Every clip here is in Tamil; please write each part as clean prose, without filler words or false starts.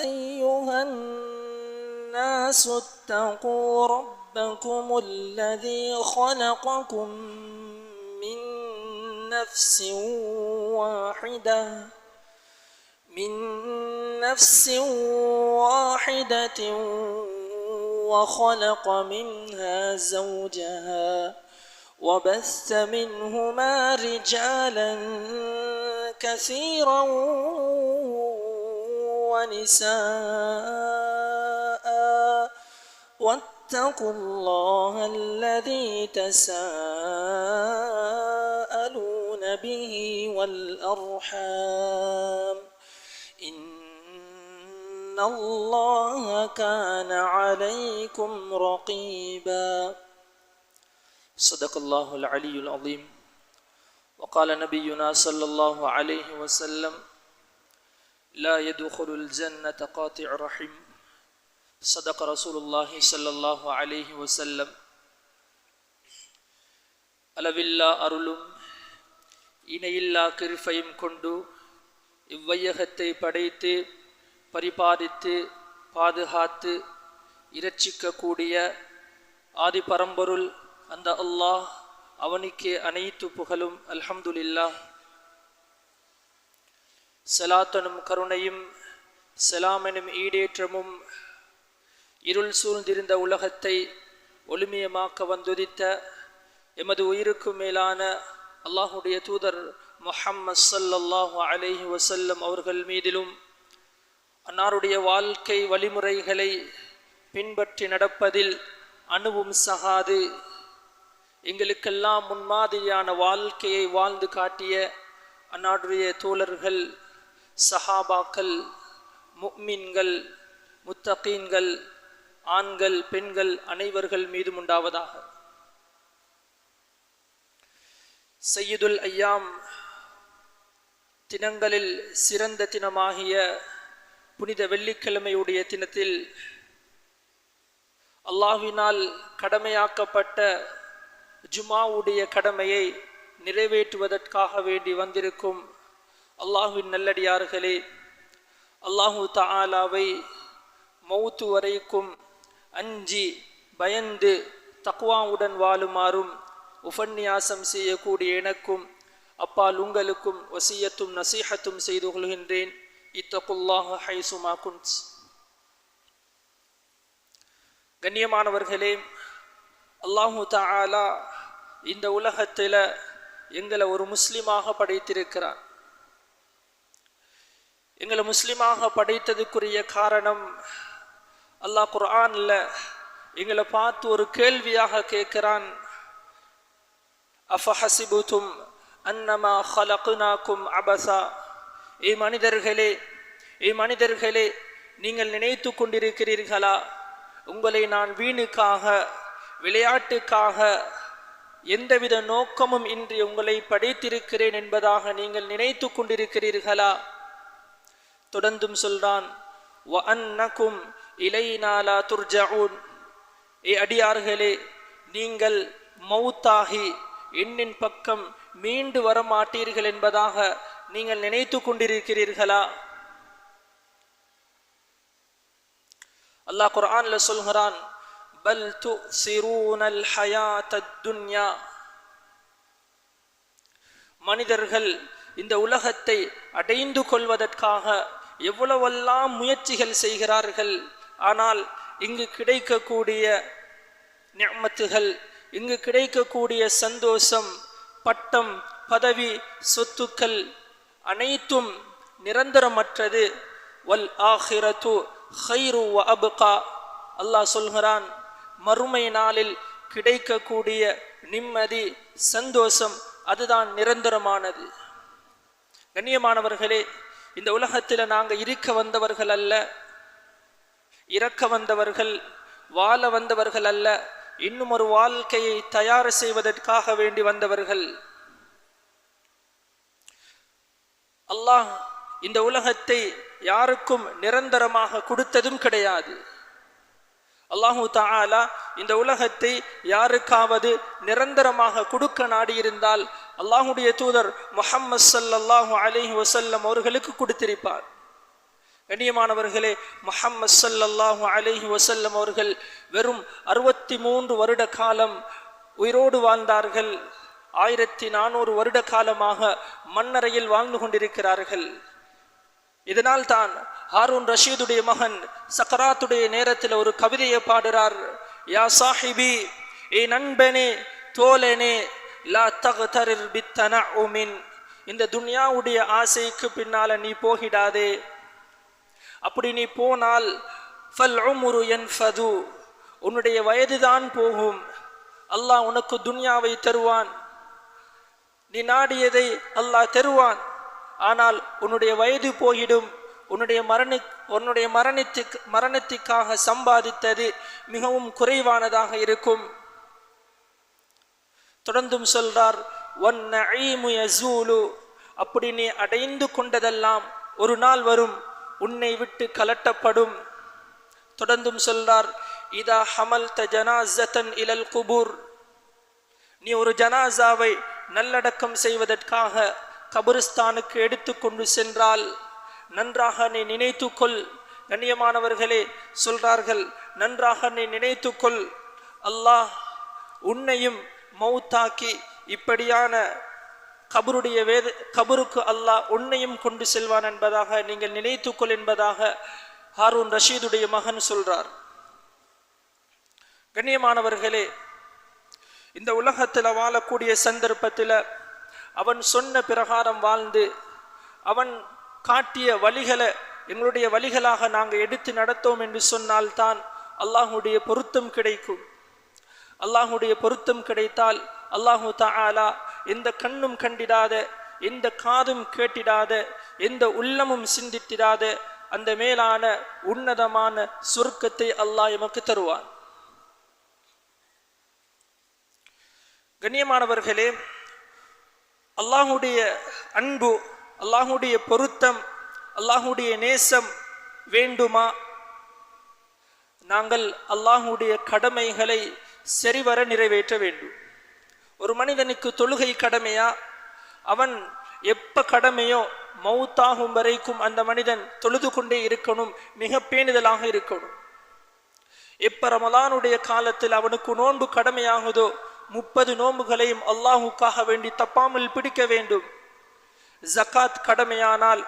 أيها الناس اتقوا ربكم الذي خلقكم من نفس واحدة وخلق منها زوجها وبث منهما رجالا كثيرا ونساء واتقوا الله الذي تساءلون به والأرحام إن الله كان عليكم رقيبا. صدق الله العلي العظيم. وقال نبينا صلى الله عليه وسلم لا يدخل الجنة قاطع رحم. صدق رسول الله صلى الله عليه وسلم. அளவில்லா அருளும் இணையில்லா கிருபையும் கொண்டு இவ்வையகத்தை படைத்து பரிபாலித்து பாதுகாத்து இரட்சிக்கக்கூடிய ஆதி பரம்பொருள் அந்த அல்லாஹ் அவனுக்கே அனைத்து புகழும். அல்ஹம்துலில்லாஹ். ஸலாத்தனும் கருணையும் ஸலாமெனும் ஈடேற்றமும் இருள் சூழ்ந்திருந்த உலகத்தை ஒளிமயமாக்க வந்துதித்த எமது உயிருக்கு மேலான அல்லாஹுடைய தூதர் முஹம்மது ஸல்லல்லாஹு அலைஹி வஸல்லம் அவர்கள் மீதிலும் அன்னாருடைய வாழ்க்கை வழிமுறைகளை பின்பற்றி நடப்பதில் அணுவும் சகாது எங்களுக்கெல்லாம் முன்மாதிரியான வாழ்க்கையை வாழ்ந்து காட்டிய அன்னாருடைய தோழர்கள், சஹாபாக்கள், முஃமின்கள், முத்தகீன்கள், ஆண்கள் பெண்கள் அனைவர்கள் மீதும் உண்டாவதாக. சையதுல் ஐயாம் தினங்களில் சிறந்த தினமாகிய புனித வெள்ளிக்கிழமையுடைய தினத்தில் அல்லாஹ்வினால் கடமையாக்கப்பட்ட ஜுமாவுடைய கடமையை நிறைவேற்றுவதற்காக வேண்டி வந்திருக்கும் அல்லாஹ்வின் நல்லடியார்களே, அல்லாஹு தஆலாவை மௌத்து வரைக்கும் அஞ்சி பயந்து தக்வாவுடன் வாழுமாறும் உபன்யாசம் செய்யக்கூடிய எனக்கும் அப்பால் உங்களுக்கும் வசியத்தும் நசீஹத்தும் செய்து கொள்கின்றேன். இத்தகுல்லாஹ ஹைசுமா குன்ஸ். கண்ணியமானவர்களே, அல்லாஹு தஆலா இந்த உலகத்தில் எங்களை ஒரு முஸ்லிமாக படைத்திருக்கிறான். எங்களை முஸ்லிமாக படைத்ததுக்குரிய காரணம், அல்லாஹ் குர்ஆன்ல எங்களை பார்த்து ஒரு கேள்வியாக கேட்கிறான். அஃபஹஸிபுதும் அன்னமா ஹலக்னாகும் அபஸா. ஏ மனிதர்களே, நீங்கள் நினைத்து கொண்டிருக்கிறீர்களா உங்களை நான் வீணுக்காக விளையாட்டுக்காக எந்தவித நோக்கமும் இன்றி உங்களை படைத்திருக்கிறேன் என்பதாக நீங்கள் நினைத்து கொண்டிருக்கிறீர்களா? தொடர்ந்தும் சொல்றான், வ அன்னகும் இலைனா லா துர்ஜஊன். ஏ அடியார்களே, நீங்கள் மௌத்தாகி என்னின் பக்கம் மீண்டு வரமாட்டீர்கள் என்பதாக நீங்கள் நினைத்து கொண்டிருக்கிறீர்களா? அல்லாஹ் குர்ஆன்ல சொல்கிறான், பல் துஸிரூனல் ஹயாத்தத் துன்யா. மனிதர்கள் இந்த உலகத்தை அடைந்து கொள்வதற்காக எவ்வளவெல்லாம் முயற்சிகள் செய்கிறார்கள். ஆனால் இங்கு கிடைக்கக்கூடிய நிஅமத்துகள், இங்கு கிடைக்கக்கூடிய சந்தோஷம், பட்டம், பதவி, சொத்துக்கள் அனைத்தும் நிரந்தரமற்றது. வல் ஆஹிரத்து ഖൈറു வ அப்கா. அல்லாஹ் சொல்கிறான், மறுமை நாளில் கிடைக்கக்கூடிய நிம்மதி, சந்தோஷம் அதுதான் நிரந்தரமானது. கண்ணியமானவர்களே, இந்த உலகத்தில் நாங்கள் இருக்க வந்தவர்கள் அல்ல, இறக்க வந்தவர்கள், வாழ வந்தவர்கள் அல்ல, இன்னும் ஒரு வாழ்க்கையை தயார் செய்வதற்காக வேண்டி வந்தவர்கள். அல்லாஹ் இந்த உலகத்தை யாருக்கும் நிரந்தரமாக கொடுத்ததும் கிடையாது. அல்லாஹு தஆலா இந்த உலகத்தை யாருக்காவது நிரந்தரமாக கொடுக்க நாடியிருந்தால் அல்லாஹுடைய தூதர் முஹம்மது ஸல்லல்லாஹு அலைஹி வஸல்லம் அவர்களுக்கு கொடுத்திருப்பார். கண்ணியமானவர்களே, முஹம்மது ஸல்லல்லாஹு அலைஹி வஸல்லம் அவர்கள் வெறும் 63 வருட காலம் உயிரோடு வாழ்ந்தார்கள். 1400 வருட காலமாக மண்ணறையில் வாழ்ந்து கொண்டிருக்கிறார்கள். இதனால் தான் ஹாரூன் ரஷீதுடைய மகன் சக்கராத்துடைய நேரத்தில் ஒரு கவிதையை பாடுறார். யா சாஹிபி, ஏ நண்பனே, தோழனே, லா தக்தரிர் பித்தனஉமின், இந்த துன்யாவுடைய ஆசைக்கு பின்னால நீ போகிடாதே. அப்படி நீ போனால் ஃபல் உம்ரு யன்ஃபது, உன்னுடைய வயதுதான் போகும். அல்லாஹ் உனக்கு துன்யாவை தருவான், நீ நாடியதை அல்லாஹ் தருவான். ஆனால் உன்னுடைய வயது போயிடும். உன்னுடைய மரணத்திற்காக சம்பாதித்தது மிகவும் குறைவானதாக இருக்கும். தொடர்ந்தும் சொல்றார், வன் நஈமு யஸூலு, அப்படி நீ அடைந்து கொண்டதெல்லாம் ஒரு நாள் வரும், உன்னை விட்டு கலட்டப்படும். தொடர்ந்தும் சொல்றார், இதா ஹமல்த ஜனாஸத்தன் இலல் குபூர், நீ ஒரு ஜனாஸாவை நல்லடக்கம் செய்வதற்காக கபரிஸ்தானுக்கு எடுத்து கொண்டு சென்றால் நன்றாக நீ நினைத்துக்கொள். கண்ணியமானவர்களே சொல்றார்கள், நன்றாக நீ நினைத்துக்கொள், அல்லாஹ் உன்னையும் மௌத்தாக்கி இப்படியான கபருக்கு அல்லாஹ் உன்னையும் கொண்டு செல்வான் என்பதாக நீங்கள் நினைத்துக்கொள் என்பதாக ஹாரூன் ரஷீதுடைய மகன் சொல்றார். கண்ணியமானவர்களே, இந்த உலகத்தில் வாழக்கூடிய சந்தர்ப்பத்தில் அவன் சொன்ன பிரகாரம் வாழ்ந்து அவன் காட்டிய வழிகளை எங்களுடைய வழிகளாக நாங்கள் எடுத்து நடத்தோம் என்று சொன்னால்தான் அல்லாஹுடைய பொருத்தம் கிடைக்கும். அல்லாஹுடைய பொருத்தம் கிடைத்தால் அல்லாஹு தஆலா எந்த கண்ணும் கண்டிடாத, எந்த காதும் கேட்டிடாத, எந்த உள்ளமும் சிந்தித்திடாத அந்த மேலான உன்னதமான சொர்க்கத்தை அல்லாஹ் எமக்கு தருவான். கண்ணியமானவர்களே, அல்லாஹுடைய அன்பு, அல்லாஹுடைய பொருத்தம், அல்லாஹுடைய நேசம் வேண்டுமா? நாங்கள் அல்லாஹுடைய கடமைகளை சரிவர நிறைவேற்ற வேண்டும். ஒரு மனிதனுக்கு தொழுகை கடமையா? அவன் எப்ப கடமையோ மௌத்தாகும் வரைக்கும் அந்த மனிதன் தொழுது கொண்டே இருக்கணும், மிக பேணுதலாக இருக்கணும். எப்ப ரமலானுடைய காலத்தில் அவனுக்கு நோன்பு கடமையாகுதோ 30 நோன்புகளையும் அல்லாஹுக்காக வேண்டி தப்பாமல் பிடிக்க வேண்டும். ஜகாத் கடமையானால்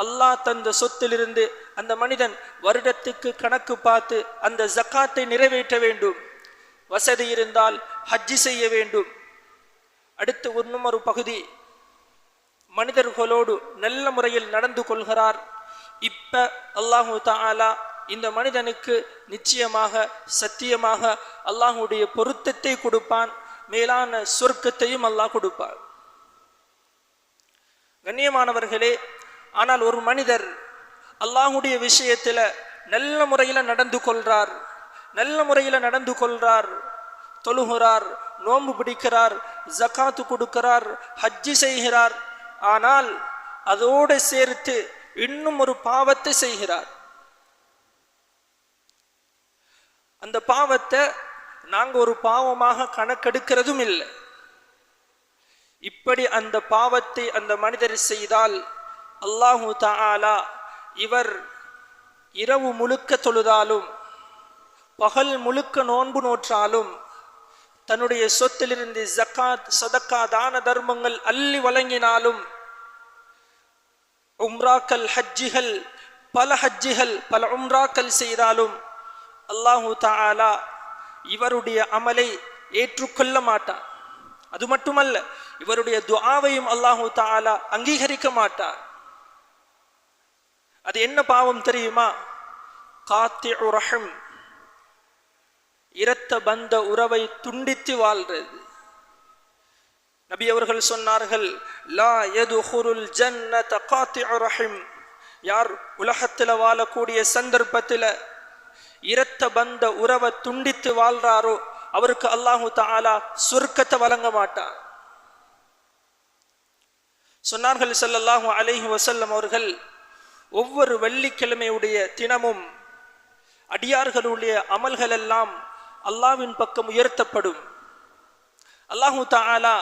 அல்லாஹ் தந்த சொத்திலிருந்து அந்த மனிதன் வருடத்துக்கு கணக்கு பார்த்து அந்த ஜகாத்தை நிறைவேற்ற வேண்டும். வசதி இருந்தால் ஹஜ்ஜி செய்ய வேண்டும். அடுத்து இன்னும் ஒரு பகுதி, மனிதர்களோடு நல்ல முறையில் நடந்து கொள்கிறார். இப்ப அல்லாஹு தஆலா இந்த மனிதனுக்கு நிச்சயமாக சத்தியமாக அல்லாஹுடைய பொருத்தத்தை கொடுப்பான், மேலான சொர்க்கத்தையும் அல்லாஹ் கொடுப்பார். கண்ணியமானவர்களே, ஆனால் ஒரு மனிதர் அல்லாஹுடைய விஷயத்தில் நல்ல முறையில் நடந்து கொள்றார், தொழுகிறார், நோன்பு பிடிக்கிறார், ஜகாத்து கொடுக்கிறார், ஹஜ்ஜி செய்கிறார். ஆனால் அதோடு சேர்த்து இன்னும் ஒரு பாவத்தை செய்கிறார். அந்த பாவத்தை நாங்க ஒரு பாவமாக கணக்கெடுக்கிறதும் இல்லை. இப்படி அந்த பாவத்தை அந்த மனிதர் செய்தால் அல்லாஹு தஆலா இவர் இரவு முழுக்க தொழுதாலும் பகல் முழுக்க நோன்பு நோற்றாலும் தன்னுடைய சொத்திலிருந்து ஜகாத், சதக்கா, தான தர்மங்கள் அள்ளி வழங்கினாலும் உம்ராக்கள், ஹஜ்ஜிகள், பல உம்ராக்கள் செய்தாலும் அல்லாஹு தஆலா இவருடைய அமலை ஏற்றுக்கொள்ள மாட்டார். அது மட்டுமல்ல, இவருடைய துஆவையும் அல்லாஹு தஆலா அங்கீகரிக்க மாட்டார். அது என்ன பாவம் தெரியுமா? காத்திஉ ரஹம், இரத்த பந்த உறவை துண்டித்து வாழ்றது. நபி அவர்கள் சொன்னார்கள், லா யதுகுலுல் ஜன்னத காத்திஉ ரஹம், யார் உலகத்தில் வாழக்கூடிய சந்தர்ப்பத்தில் இரத்த பந்த உறவை துண்டித்து வாழ்றாரோ அவருக்கு அல்லாஹு தஆலா சொர்க்கத்தை வழங்க மாட்டார். சொன்னார்கள் ஸல்லல்லாஹு அலைஹி வஸல்லம் அவர்கள், ஒவ்வொரு வெள்ளிக்கிழமையுடைய தினமும் அடியார்களுடைய அமல்கள் எல்லாம் அல்லாஹ்வின் பக்கம் உயர்த்தப்படும். அல்லாஹு தஆலா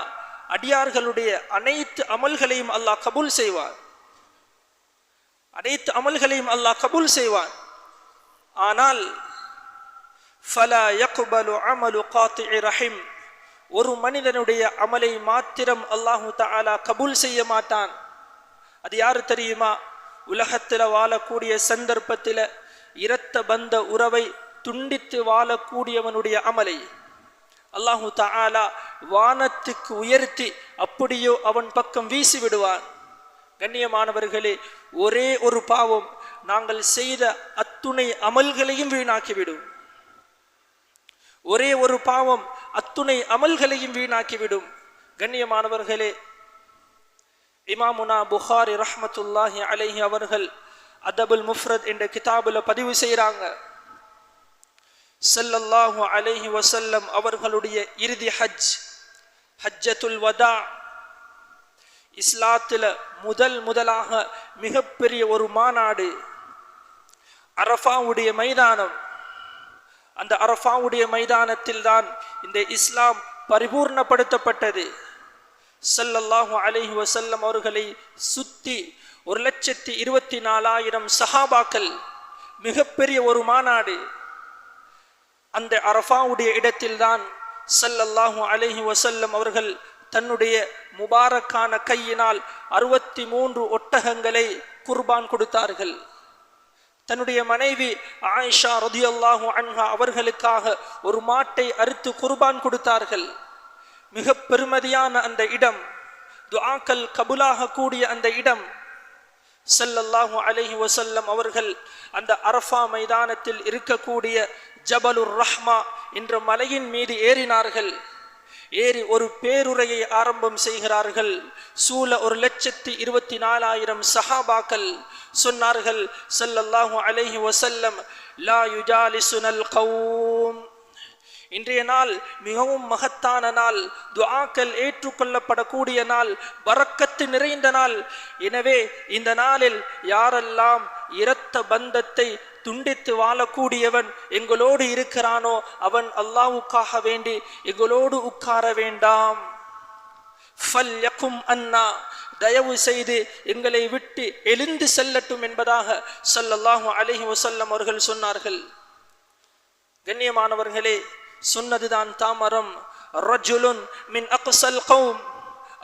அடியார்களுடைய அனைத்து அமல்களையும் அல்லாஹ் கபூல் செய்வார். அனைத்து அமல்களையும் அல்லாஹ் கபூல் செய்வான். ஆனால் ஃபலா யக்பலு அமலு காத்திஇ ரஹிம், ஒரு மனிதனுடைய அமலை மாத்திரம் அல்லாஹு தஆலா கபூல் செய்ய மாட்டான். அது யாரு தெரியுமா? உலகத்தில் வாழக்கூடிய சந்தர்ப்பத்தில் இரத்த பந்த உறவை துண்டித்து வாழக்கூடியவனுடைய அமலை அல்லாஹு தஆலா வானத்துக்கு உயர்த்தி அப்படியோ அவன் பக்கம் வீசி விடுவான். கண்ணியமானவர்களே, ஒரே ஒரு பாவம் நாங்கள் செய்த அத்துணை அமல்களையும் வீணாக்கிவிடும். ஒரே ஒரு பாவம் அத்துணை அமல்களையும் வீணாக்கிவிடும். கண்ணியமானவர்களே, இமாமுனா புகாரி ரஹ்மத்துல்லாஹி அலைஹி அவர்கள் அதபுல் முஃப்ரத் என்ற கிதாபுல பதிவு செய்கிறாங்க, ஸல்லல்லாஹு அலைஹி வஸல்லம் அவர்களுடைய இறுதி ஹஜ்ஜத்துல் வதா, இஸ்லாத்தில் முதலாக மிகப்பெரிய ஒரு மாநாடு அரஃபாவுடைய மைதானம். அந்த அரஃபாவுடைய மைதானத்தில் தான் இந்த இஸ்லாம் பரிபூர்ணப்படுத்தப்பட்டது. ஸல்லல்லாஹு அலைஹி வஸல்லம் அவர்களை சுத்தி 1,24,000 சஹாபாக்கள், மிகப்பெரிய ஒரு மாநாடு. அந்த அரஃபாவுடைய இடத்தில் தான் ஸல்லல்லாஹு அலைஹி வஸல்லம் அவர்கள் தன்னுடைய முபாரக்கான கையினால் 63 ஒட்டகங்களை குர்பான் கொடுத்தார்கள். தன்னுடைய மனைவி ஆயிஷா ரதியல்லாஹு அன்ஹா அவர்களுக்காக ஒரு மாட்டை அறுத்து குர்பான் கொடுத்தார்கள். மிக பெருமதியான அந்த இடம், துஆக்கள் கபூலாக கூடிய அந்த இடம். ஸல்லல்லாஹு அலைஹி வஸல்லம் அவர்கள் அந்த அரஃபா மைதானத்தில் இருக்கக்கூடிய ஜபலுர் ரஹ்மா என்ற மலையின் மீது ஏறினார்கள். ஏறி ஒரு பேருரையை ஆரம்பம் செய்கிறார்கள். சூழ 1,24,000 சஹாபாக்கள் சொன்னார்கள், ஸல்லல்லாஹு அலைஹி வஸல்லம், லா யுஜாலிசுனல் கௌம், இன்றைய நாள் மிகவும் மகத்தான நாள், துஆக்கள் ஏற்றுக்கொள்ளப்படக்கூடிய நாள், பரக்கத்து நிறைந்த நாள். எனவே இந்த நாளில் யாரெல்லாம் இரத்த பந்தத்தை துண்டித்து வாழக்கூடியவன் எங்களோடு இருக்கிறானோ அவன் அல்லாஹ்வுக்காக வேண்டி எங்களோடு உட்கார வேண்டாம். ஃபல்யகும் அன்னா, தயவு செய்து எங்களை விட்டு எழுந்து செல்லட்டும் என்பதாக ஸல்லல்லாஹு அலைஹி வஸல்லம் அவர்கள் சொன்னார்கள். கண்ணியமானவர்களே, சொன்னதுதான் தாமரம். ரஜுலுன் மின் அக்ஸல் கௌம்,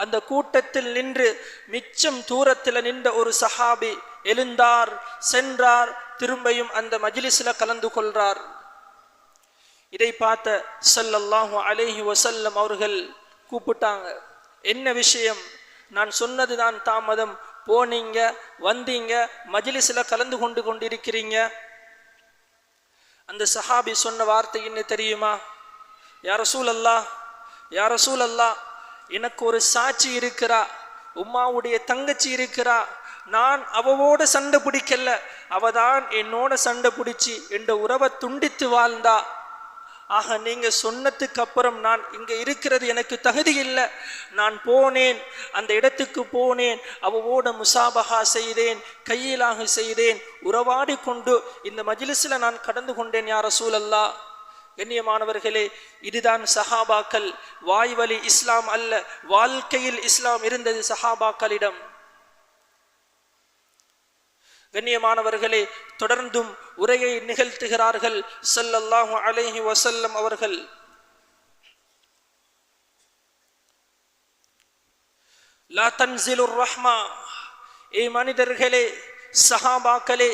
அந்த கூட்டத்தில் நின்று மிச்சம் தூரத்தில் நின்ற ஒரு சஹாபி எழுந்தார், சென்றார், திரும்பியும் அந்த மஜ்லிஸ்ல கலந்து கொள்றார். இதை பார்த்த ஸல்லல்லாஹு அலைஹி வஸல்லம் அவர்கள் கூப்பிட்டாங்க, என்ன விஷயம்? நான் சொன்னதுதான் தாமதம், போனீங்க வந்தீங்க மஜ்லிஸ்ல கலந்து கொண்டிருக்கிறீங்க. அந்த சஹாபி சொன்ன வார்த்தை என்ன தெரியுமா? யா ரசூலல்லாஹ், யா ரசூலல்லாஹ், எனக்கு ஒரு சாட்சி இருக்கிறா, உம்மாவுடைய தங்கச்சி இருக்கிறா, நான் அவவோட சண்டை பிடிக்கல, அவதான் என்னோட சண்டை பிடிச்சி என்ற உறவை துண்டித்து வாழ்ந்தா. ஆக நீங்க சொன்னதுக்கு அப்புறம் நான் இங்க இருக்கிறது எனக்கு தகுதி இல்லை. நான் போனேன், அந்த இடத்துக்கு போனேன், அவவோட முசாபஹா செய்தேன், கையிலாக செய்தேன், உறவாடி கொண்டு இந்த மஜ்லிஸ்ல நான் கடந்து கொண்டேன் யா ரசூலல்லாஹ். கண்ணியமானவர்களே, இதுதான் சஹாபாக்கள். வாய்வழி இஸ்லாம் அல்ல, வாழ்க்கையில் இஸ்லாம் இருந்தது சஹாபாக்களிடம். கண்ணியமானவர்களே, தொடர்ந்தும் உரையை நிகழ்த்துகிறார்கள் ஸல்லல்லாஹு அலைஹி வஸல்லம் அவர்கள். லா தன்சிலுர் ரஹ்மா, ஏ மனிதர்களே, சஹாபாக்களே,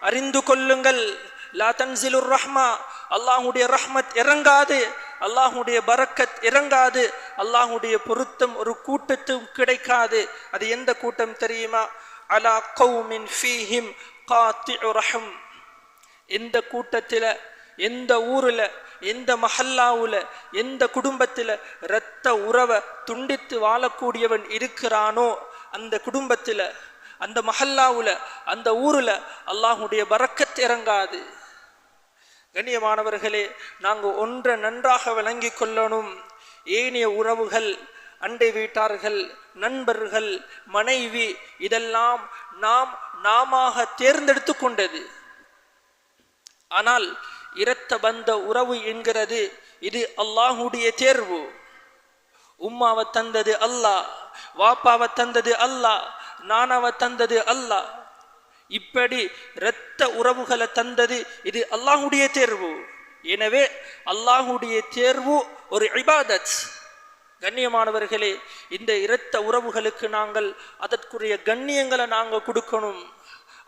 அறிந்து கொள்ளுங்கள். லா தன்சிலுர் ரஹ்மா, அல்லாஹ்வுடைய ரஹ்மத் இறங்காது, அல்லாஹ்வுடைய பரக்கத் இறங்காது, அல்லாஹ்வுடைய பொருத்தம் ஒரு கூட்டத்தும் கிடைக்காது. அது எந்த கூட்டம் தெரியுமா? அலா கௌமின் ஃபீஹிம் காத்திஉ ரஹம், எந்த கூட்டத்தில், எந்த ஊரில், எந்த மஹல்லாவுல, எந்த குடும்பத்தில் இரத்த உறவை துண்டித்து வாழக்கூடியவன் இருக்கிறானோ அந்த குடும்பத்தில், அந்த மஹல்லாவுல, அந்த ஊரில் அல்லாஹ்வுடைய பரக்கத் இறங்காது. கண்ணியமானவர்களே, நாங்கள் ஒன்றை நன்றாக விளங்கி கொள்ளணும். ஏனைய உறவுகள், அண்டை வீட்டார்கள், நண்பர்கள், மனைவி, இதெல்லாம் நாம தேர்ந்தெடுத்து கொண்டது. ஆனால் இரத்த பந்த உறவு என்கிறது இது அல்லாஹ்வுடைய தேர்வு. உம்மாவை தந்தது அல்லாஹ், வாப்பாவை தந்தது அல்லாஹ், நானாவை தந்தது அல்லாஹ். இப்படி இரத்த உறவுகளை தந்தது இது அல்லாஹ்வுடைய தேர்வு. எனவே அல்லாஹ்வுடைய தேர்வு ஒரு இபாதத். கண்ணியமானவர்களே, இந்த இரத்த உறவுகளுக்கு நாங்கள் அதற்குரிய கண்ணியங்களை நாங்கள் கொடுக்கணும்,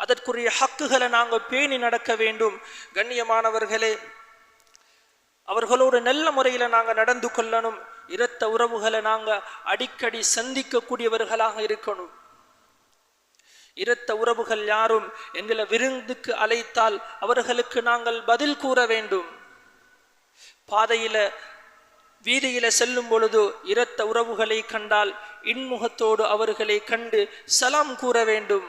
அதற்குரிய ஹக்குகளை நாங்கள் பேணி நடக்க வேண்டும். கண்ணியமானவர்களே, அவர்களோடு நல்ல முறையில் நாங்கள் நடந்து கொள்ளணும். இரத்த உறவுகளை நாங்கள் அடிக்கடி சந்திக்கக்கூடியவர்களாக இருக்கணும். இரத்த உறவுகள் யாரும் எங்களை விருந்துக்கு அழைத்தால் அவர்களுக்கு நாங்கள் பதில் கூற வேண்டும். பாதையில வீதியில செல்லும் பொழுது இரத்த உறவுகளை கண்டால் இன்முகத்தோடு அவர்களை கண்டு சலாம் கூற வேண்டும்.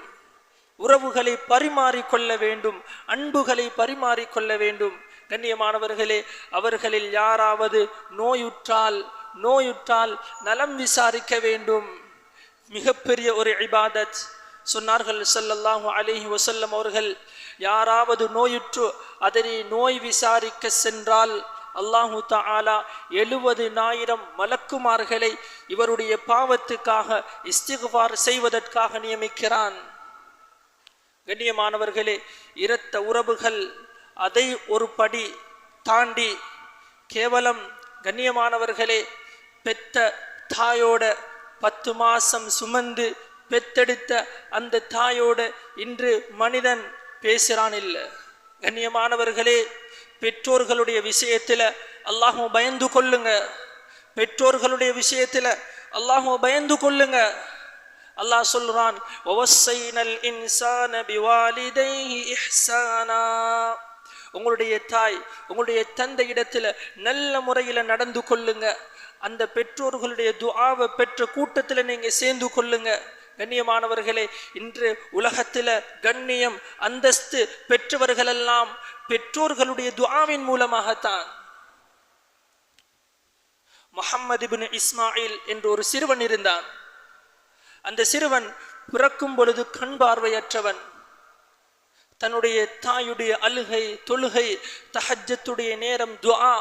உறவுகளை பரிமாறிக்கொள்ள வேண்டும், அன்புகளை பரிமாறிக்கொள்ள வேண்டும். கண்ணியமானவர்களே, அவர்களில் யாராவது நோயுற்றால் நலம் விசாரிக்க வேண்டும். மிகப்பெரிய ஒரு இபாதத். சொன்னார்கள் ஸல்லல்லாஹு அலைஹி வஸல்லம் அவர்கள், யாராவது நோயுற்று அதனை நோய் விசாரிக்க சென்றால் அல்லாஹு தஆலா 70,000 மலக்குமார்களை இவருடைய பாவத்துக்காக இஸ்திக்ஃபார் செய்வதற்காக நியமிக்கிறான். கண்ணியமானவர்களே, இரத்த உறவுகள் அதை ஒரு படி தாண்டி கேவலம் கண்ணியமானவர்களே பெத்த தாயோட 10 மாசம் சுமந்து பெத்தெடுத்த அந்த தாயோட இன்று மனிதன் பேசுறான் இல்லை. கண்ணியமானவர்களே, பெற்றோர்களுடைய விஷயத்துல அல்லாஹ்வை பயந்து கொள்ளுங்க. பெற்றோர்களுடைய விஷயத்துல அல்லாஹ்வை பயந்து கொள்ளுங்க. அல்லாஹ் சொல்றான், வவஸ்ஸைனல் இன்சான பிவாலிதைஹி இஹ்சானா. உங்களுடைய தாய் உங்களுடைய தந்தை இடத்துல நல்ல முறையில நடந்து கொள்ளுங்க. அந்த பெற்றோர்களுடைய துஆவை பெற்ற கூட்டத்தில் நீங்க சேர்ந்து கொள்ளுங்க. கண்ணியமானவர்களே, இன்று உலகத்துல கண்ணியம் அந்தஸ்து பெற்றவர்கள் எல்லாம் பெற்றோர்களுடைய துஆவின் மூலமாகத்தான். முஹம்மது இப்னு இஸ்மாயில் என்ற ஒரு சிறுவன் இருந்தான். அந்த சிறுவன் பிறக்கும் பொழுது கண் பார்வையற்றவன். தன்னுடைய தாயுடைய அழுகை, தொழுகை, தஹஜ்ஜத்துடைய நேரம், துஆ.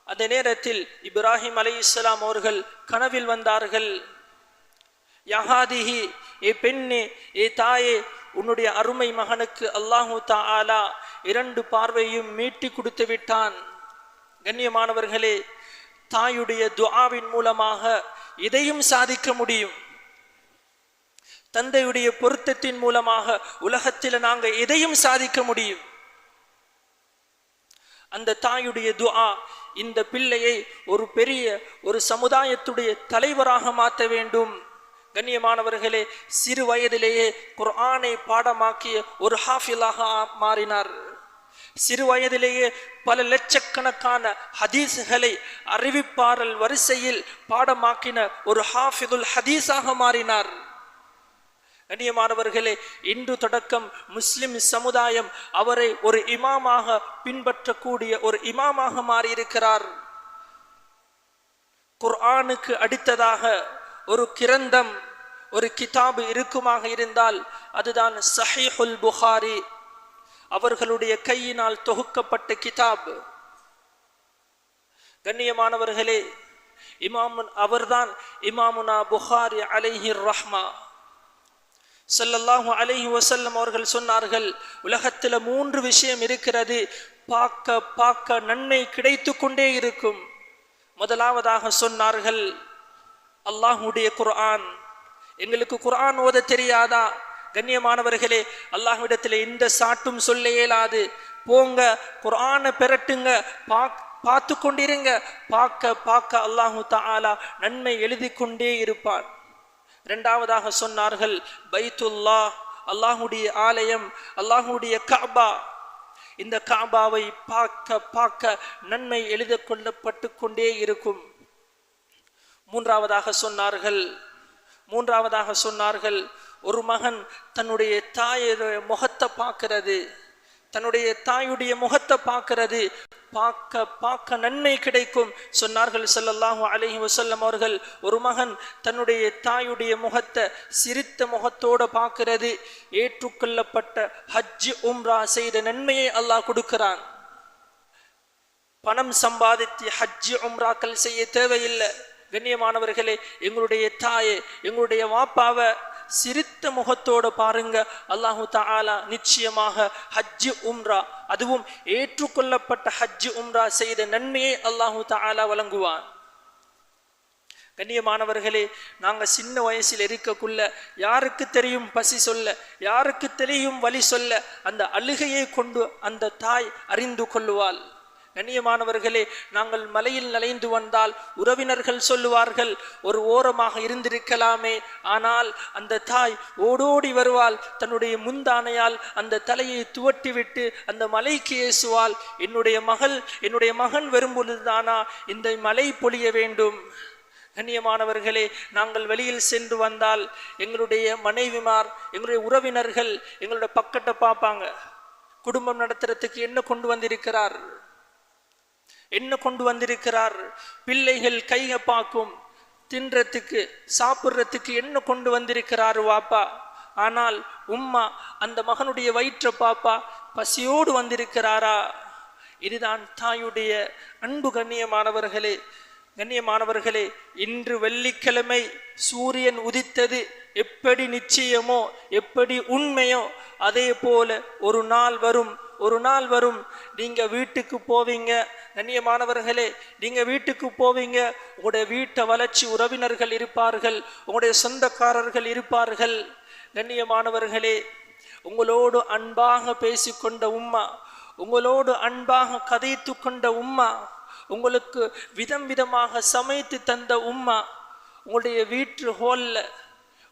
அந்த நேரத்தில் இப்ராஹிம் அலைஹிஸ்ஸலாம் அவர்கள் கனவில் வந்தார்கள். யஹாதிஹி, ஏ பெண்ணே, ஏ தாயே, உன்னுடைய அருமை மகனுக்கு அல்லாஹு தஆலா 2 பார்வையும் மீட்டி கொடுத்து விட்டான். கண்ணியமானவர்களே, தாயுடைய துஆவின் மூலமாக இதையும் சாதிக்க முடியும். தந்தையுடைய பொருத்தத்தின் மூலமாக உலகத்தில் நாங்கள் எதையும் சாதிக்க முடியும். அந்த தாயுடைய துஆ இந்த பிள்ளையை ஒரு பெரிய ஒரு சமுதாயத்துடைய தலைவராக மாற்ற வேண்டும். கண்ணியமானவர்களே, சிறு வயதிலேயே குர்ஆனை பாடமாக்கிய ஒரு ஹாஃபிலாக மாறினார். சிறு வயதிலேயே பல லட்சக்கணக்கான ஹதீஸ்களை அறிவிப்பாரல் வரிசையில் பாடமாக்கின ஒரு ஹாஃபிதுல் ஹதீஸாக மாறினார். கண்ணியமானவர்களே, இன்று தொடக்கம் முஸ்லிம் சமுதாயம் அவரை ஒரு இமாமாக பின்பற்றக்கூடிய ஒரு இமாமாக மாறியிருக்கிறார். குர்ஆனுக்கு அடுத்ததாக ஒரு கிரந்தம், ஒரு கிதாபு இருக்குமாக இருந்தால் அதுதான் ஸஹீஹுல் புகாரி. அவர்களுடைய கையினால் தொகுக்கப்பட்ட கிதாப். கண்ணியமானவர்களே, அவர்தான் இமாமுனா புகாரி அலைஹி ரஹ்மா. ஸல்லல்லாஹு அலைஹி வஸல்லம் அவர்கள் சொன்னார்கள், உலகத்தில் 3 விஷயம் இருக்கிறது, பார்க்க பார்க்க நன்மை கிடைத்து கொண்டே இருக்கும். முதலாவதாக சொன்னார்கள், அல்லாஹ்வுடைய குர்ஆன். எங்களுக்கு குர்ஆன் ஓத தெரியாதா? கண்ணியமானவர்களே, அல்லாஹ்விடத்தில் எந்த சாட்டும் சொல்ல இயலாது. போங்க, குர்ஆனை பெறட்டுங்க, பார்த்து கொண்டிருங்க. பார்க்க பார்க்க அல்லாஹு தஆலா நன்மை எழுதி கொண்டே இருப்பான். இரண்டாவதாக சொன்னார்கள், பைத்துல்லாஹ், அல்லாஹ்வுடைய ஆலயம், அல்லாஹ்வுடைய கஅபா. இந்த கஅபாவை பார்க்க பார்க்க நன்மை எழுதி கொள்ளப்பட்டு கொண்டே இருக்கும். மூன்றாவதாக சொன்னார்கள், ஒரு மகன் தன்னுடைய தாயுடைய முகத்தை பார்க்கிறது, தன்னுடைய தாயுடைய முகத்தை பார்க்கிறது, பார்க்க பார்க்க நன்மை கிடைக்கும். சொன்னார்கள் ஸல்லல்லாஹு அலைஹி வஸல்லம் அவர்கள், ஒரு மகன் தன்னுடைய தாயுடைய முகத்தை சிரித்த முகத்தோடு பார்க்கிறது, ஏற்றுக்கொள்ளப்பட்ட ஹஜ் உம்ரா செய்த நன்மையை அல்லாஹ் கொடுக்கிறான். பணம் சம்பாதித்து ஹஜ் உம்ராக்கள் செய்ய தேவையில்லை. கண்ணியமானவர்களே, எங்களுடைய தாயை, எங்களுடைய வாப்பாவை சிரித்த முகத்தோடு பாருங்க, அல்லாஹு தஆலா நிச்சயமாக ஹஜ்ஜு உம்ரா, அதுவும் ஏற்றுக்கொள்ளப்பட்ட ஹஜ்ஜு உம்ரா செய்த நன்மையை அல்லாஹு தஆலா வழங்குவான். கண்ணியமானவர்களே, நாங்க சின்ன வயசில் இருக்கக்குள்ள யாருக்கு தெரியும் பசி சொல்ல, யாருக்கு தெரியும் வலி சொல்ல, அந்த அழுகையை கொண்டு அந்த தாய் அறிந்து கொள்ளுவாள். கண்ணியமானவர்களே, நாங்கள் மலையில் நனைந்து வந்தால் உறவினர்கள் சொல்லுவார்கள், ஒரு ஓரமாக இருந்திருக்கலாமே. ஆனால் அந்த தாய் ஓடோடி வருவாள், தன்னுடைய முந்தானையால் அந்த தலையை துவட்டிவிட்டு அந்த மலைக்கு ஏசுவாள், என்னுடைய மகன் வரும் பொழுதுதானா இந்த மலை பொழிய வேண்டும். கண்ணியமானவர்களே, நாங்கள் வெளியில் சென்று வந்தால் எங்களுடைய மனைவிமார், எங்களுடைய உறவினர்கள் எங்களுடைய பக்கத்தை பார்ப்பாங்க. குடும்பம் நடத்துறதுக்கு என்ன கொண்டு வந்திருக்கிறார், பிள்ளைகள் கையை பார்க்கும், தின்றதுக்கு சாப்பிட்றதுக்கு என்ன கொண்டு வந்திருக்கிறார் வாப்பா. ஆனால் உம்மா அந்த மகனுடைய வயிற்றை பாப்பா, பசியோடு வந்திருக்கிறாரா. இதுதான் தாயுடைய அன்பு. கண்ணியமானவர்களே, இன்று வெள்ளிக்கிழமை சூரியன் உதித்தது எப்படி நிச்சயமோ, எப்படி உண்மையோ, அதே போல ஒரு நாள் வரும், நீங்க வீட்டுக்கு போவீங்க. கண்ணியமானவர்களே, நீங்க வீட்டுக்கு போவீங்க, உங்களுடைய வீட்டை வளர்ச்சி உறவினர்கள் இருப்பார்கள், உங்களுடைய சொந்தக்காரர்கள் இருப்பார்கள். கண்ணியமானவர்களே, உங்களோடு அன்பாக பேசிக்கொண்ட உம்மா, உங்களோடு அன்பாக கதைத்து கொண்ட உம்மா, உங்களுக்கு விதம் விதமாக சமைத்து தந்த உம்மா, உங்களுடைய வீட்டு ஹோல்ல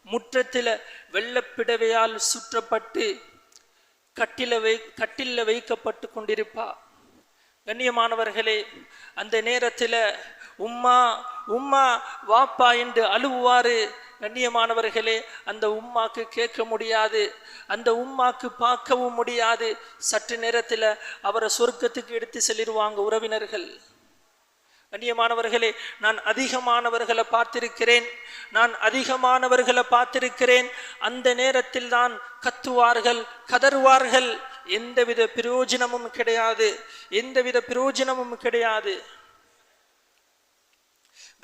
முற்றத்தில் வெள்ளப்பிடவையால் சுற்றப்பட்டு கட்டில வைக்கப்பட்டு கொண்டிருப்பா. கண்ணியமானவர்களே, அந்த நேரத்தில் உம்மா உம்மா வாப்பா என்று அழுவாரு. கண்ணியமானவர்களே, அந்த உம்மாக்கு கேட்க முடியாது, அந்த உம்மாக்கு பார்க்கவும் முடியாது. சற்று நேரத்தில் அவரை சொர்க்கத்துக்கு எடுத்து செல்லிடுவாங்க உறவினர்கள். கண்ணியமானவர்களே, நான் அதிகமானவர்களை பார்த்திருக்கிறேன். அந்த நேரத்தில் தான் கத்துவார்கள், கதறுவார்கள். எந்தவித பிரயோஜனமும் கிடையாது.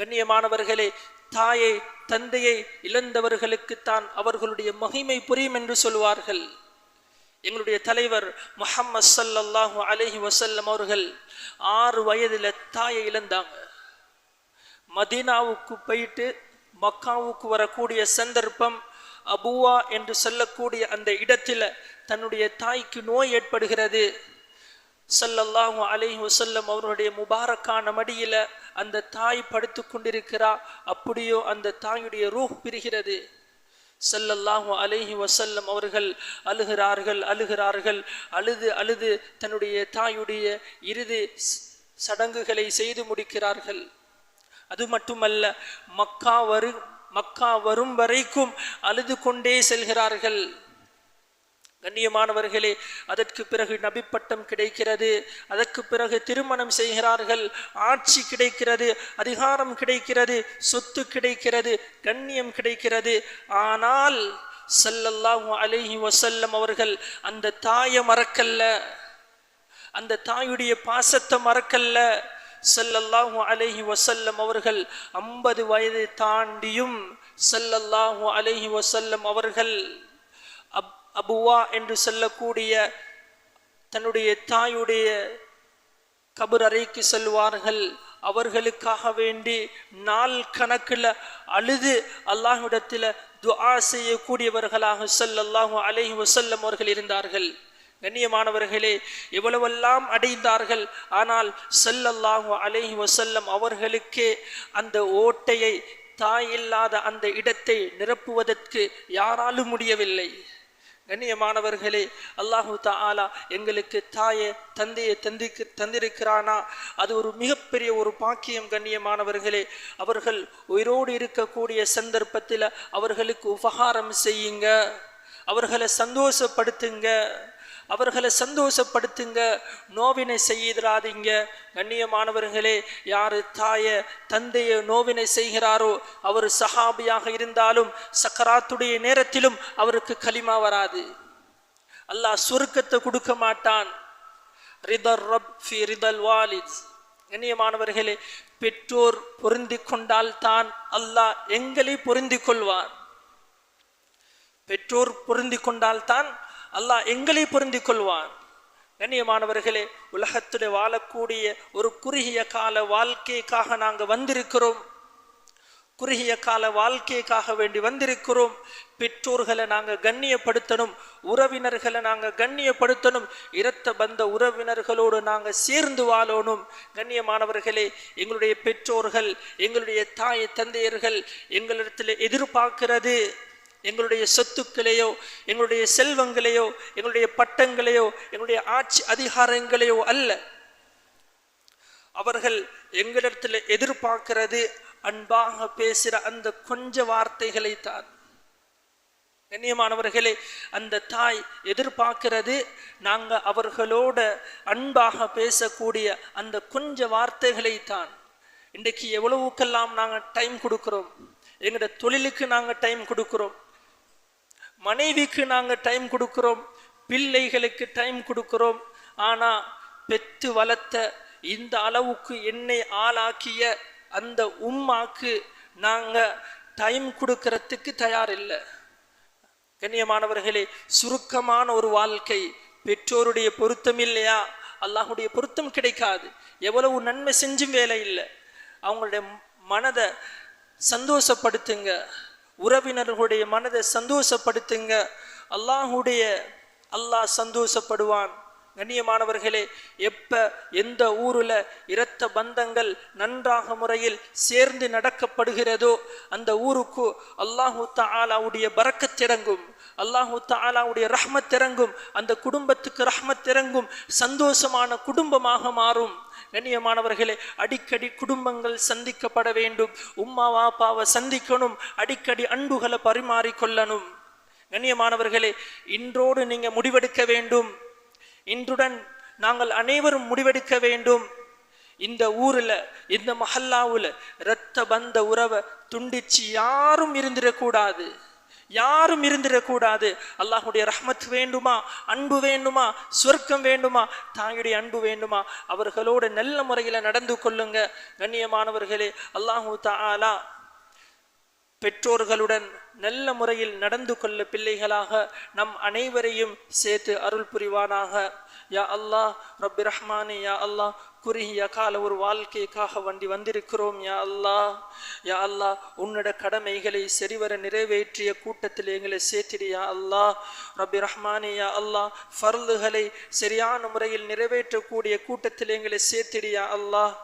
கண்ணியமானவர்களே, தாயை தந்தையை இழந்தவர்களுக்குத்தான் அவர்களுடைய மகிமை புரியும் என்று சொல்வார்கள். எங்களுடைய தலைவர் முஹம்மது ஸல்லல்லாஹு அலைஹி வஸல்லம் அவர்கள் 6 வயதில் தாயை இழந்தாங்க. மதீனாவுக்கு போயிட்டு மக்காவுக்கு வரக்கூடிய சந்தர்ப்பம், அபுவா என்று சொல்லக்கூடிய அந்த இடத்தில் தன்னுடைய தாய்க்கு நோய் ஏற்படுகிறது. ஸல்லல்லாஹு அலைஹி வஸல்லம் அவருடைய முபாரக்கான மடியில் அந்த தாய் படுத்து கொண்டிருக்கிறார். அப்படியோ அந்த தாயுடைய ரூஹ் பிரிகிறது. ஸல்லல்லாஹு அலைஹி வஸல்லம் அவர்கள் அழுகிறார்கள். அழுது தன்னுடைய தாயுடைய இறுதி சடங்குகளை செய்து முடிக்கிறார்கள். அது மட்டுமல்ல, மக்கா வரும் வரைக்கும் அழுது கொண்டே செல்கிறார்கள். கண்ணியமானவர்களே, அதற்கு பிறகு நபி பட்டம் கிடைக்கிறது, அதற்கு பிறகு திருமணம் செய்கிறார்கள், ஆட்சி கிடைக்கிறது, அதிகாரம் கிடைக்கிறது, சொத்து கிடைக்கிறது, கண்ணியம் கிடைக்கிறது. ஆனால் ஸல்லல்லாஹு அலைஹி வஸல்லம் அவர்கள் அந்த தாயை மறக்கல்ல, அந்த தாயுடைய பாசத்தை மறக்கல்ல. ஸல்லல்லாஹு அலைஹி வஸல்லம் அவர்கள் 50 வயது தாண்டியும் ஸல்லல்லாஹு அலைஹி வஸல்லம் அவர்கள் அபுவா என்று சொல்லக்கூடிய தன்னுடைய தாயுடைய கபர் அறைக்கு செல்வார்கள். அவர்களுக்காக வேண்டி நாள் கணக்கில் அழுது அல்லாஹ்விடத்தில் துஆ செய்யக்கூடியவர்களாக ஸல்லல்லாஹு அலைஹி வஸல்லம் அவர்கள் இருந்தார்கள். கண்ணியமானவர்களே, எவ்வளவெல்லாம் அடைந்தார்கள். ஆனால் ஸல்லல்லாஹு அலைஹி வஸல்லம் அவர்களுக்கே அந்த ஓட்டையை, தாய் இல்லாத அந்த இடத்தை நிரப்புவதற்கு யாராலும் முடியவில்லை. கண்ணியமானவர்களே, அல்லாஹு தஆலா எங்களுக்கு தாயை தந்தையை தந்திருக்கிறானா, அது ஒரு மிகப்பெரிய ஒரு பாக்கியம். கண்ணியமானவர்களே, அவர்கள் உயிரோடு இருக்கக்கூடிய சந்தர்ப்பத்தில் அவர்களுக்கு உபகாரம் செய்யுங்க, அவர்களை சந்தோஷப்படுத்துங்க, நோவினை செய்திராதீங்க. கண்ணியமானவர்களே, யாரு தாயை தந்தையை நோவினை செய்கிறாரோ அவர் சஹாபியாக இருந்தாலும் சக்கராத்துடைய நேரத்திலும் அவருக்கு கலிமா வராது. அல்லாஹ் சொர்க்கத்தை கொடுக்க மாட்டான். ரிதர் ரப் ஃபி ரிதல் வாலித். கண்ணியமானவர்களே, பெற்றோர் பொருந்தி கொண்டால் தான் அல்லாஹ் எங்களை பொருந்தி கொள்வார். பெற்றோர் பொருந்தி கொண்டால்தான் அல்லாஹ் எங்களை பொருந்தி கொள்வான். கண்ணியமானவர்களே, உலகத்தில் வாழக்கூடிய ஒரு குறுகிய கால வாழ்க்கைக்காக நாங்கள் வந்திருக்கிறோம். குறுகிய கால வாழ்க்கைக்காக வேண்டி வந்திருக்கிறோம். பெற்றோர்களை நாங்கள் கண்ணியப்படுத்தணும், உறவினர்களை நாங்கள் கண்ணியப்படுத்தணும், இரத்த பந்த உறவினர்களோடு நாங்கள் சேர்ந்து வாழணும். கண்ணியமானவர்களே, எங்களுடைய பெற்றோர்கள், எங்களுடைய தாய் தந்தையர்கள் எங்களிடத்தில் எதிர்பார்க்கிறது எங்களுடைய சொத்துக்களையோ, எங்களுடைய செல்வங்களையோ, எங்களுடைய பட்டங்களையோ, எங்களுடைய ஆட்சி அதிகாரங்களையோ அல்ல. அவர்கள் எங்களிடத்தில் எதிர்பார்க்கிறது அன்பாக பேசுகிற அந்த கொஞ்ச வார்த்தைகளை தான். கண்ணியமானவர்களே, அந்த தாய் எதிர்பார்க்கிறது நாங்கள் அவர்களோட அன்பாக பேசக்கூடிய அந்த கொஞ்ச வார்த்தைகளை தான். இன்றைக்கு எவ்வளவுக்கெல்லாம் நாங்கள் டைம் கொடுக்கிறோம். எங்களோட தொழிலுக்கு நாங்கள் டைம் கொடுக்கிறோம், மனைவிக்கு நாங்கள் டைம் கொடுக்கிறோம், பிள்ளைகளுக்கு டைம் கொடுக்கிறோம். ஆனால் பெத்து வளர்த்த இந்த அளவுக்கு என்னை ஆளாக்கிய அந்த உம்மாக்கு நாங்கள் டைம் கொடுக்கறதுக்கு தயார் இல்லை. கண்ணியமானவர்களே, சுருக்கமான ஒரு வாழ்க்கை. பெற்றோருடைய பொருத்தம் இல்லையா, அல்லாஹுடைய பொருத்தம் கிடைக்காது. எவ்வளவு நன்மை செஞ்சும் வேலை இல்லை. அவங்களுடைய மனதை சந்தோஷப்படுத்துங்க, உறவினர்களுடைய மனதை சந்தோஷப்படுத்துங்க. அல்லாஹ் சந்தோஷப்படுவான். கண்ணியமானவர்களே, எப்ப எந்த ஊரில் இரத்த பந்தங்கள் நன்றாக முறையில் சேர்ந்து நடக்கப்படுகிறதோ அந்த ஊருக்கு அல்லாஹு தஆலாவுடைய பரக்கத் இறங்கும், அல்லாஹு தஆலாவுடைய ரஹ்மத் இறங்கும், அந்த குடும்பத்துக்கு ரஹ்மத் இறங்கும், சந்தோஷமான குடும்பமாக மாறும். கண்ணியமானவர்களே, அடிக்கடி குடும்பங்கள் சந்திக்கப்பட வேண்டும். உம்மா வாப்பாவை சந்திக்கணும், அடிக்கடி அன்புகளை பரிமாறிக்கொள்ளணும். கண்ணியமானவர்களே, இன்றோடு நீங்க முடிவெடுக்க வேண்டும். இன்றுடன் நாங்கள் அனைவரும் முடிவெடுக்க வேண்டும். இந்த ஊரில், இந்த மஹல்லாவில் இரத்த பந்த உறவை துண்டிச்சு யாரும் இருந்திடக்கூடாது, யாரும் இருந்திடக்கூடாது. அல்லாஹுடைய ரஹ்மத் வேண்டுமா, அன்பு வேண்டுமா, சொர்க்கம் வேண்டுமா, தாயுடைய அன்பு வேண்டுமா, அவர்களோடு நல்ல முறையில் நடந்து கொள்ளுங்க. கண்ணியமானவர்களே, அல்லாஹு தஆலா பெற்றோர்களுடன் நல்ல முறையில் நடந்து கொள்ள பிள்ளைகளாக நம் அனைவரையும் சேர்த்து அருள் புரிவானாக. யா அல்லாஹ் ரப்பி ரஹ்மானே, யா அல்லாஹ் குறுகிய கால ஒரு வாழ்க்கைக்காக வந்திருக்கிறோம். யா அல்லாஹ், யா அல்லாஹ் உன்னோட கடமைகளை சரிவர நிறைவேற்றிய கூட்டத்தில் எங்களை சேர்த்திடு. யா அல்லாஹ் ரப்பி ரஹ்மானே, யா அல்லாஹ் ஃபர்லுகளை சரியான முறையில் நிறைவேற்றக்கூடிய கூட்டத்தில் எங்களை சேர்த்திடு. யா அல்லாஹ்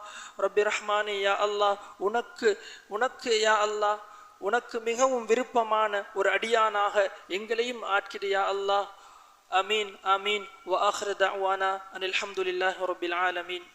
ரப்பி ரஹ்மானே, யா அல்லாஹ் உனக்கு யா அல்லாஹ் உனக்கு மிகவும் விருப்பமான ஒரு அடியானாக எங்களையும் ஆக்கிடு. யா அல்லாஹ். ஆமீன் ஆமீன். வ ஆகிரு தஅவானா அனில் ஹம்துலில்லாஹி ரப்பில் ஆலமீன்.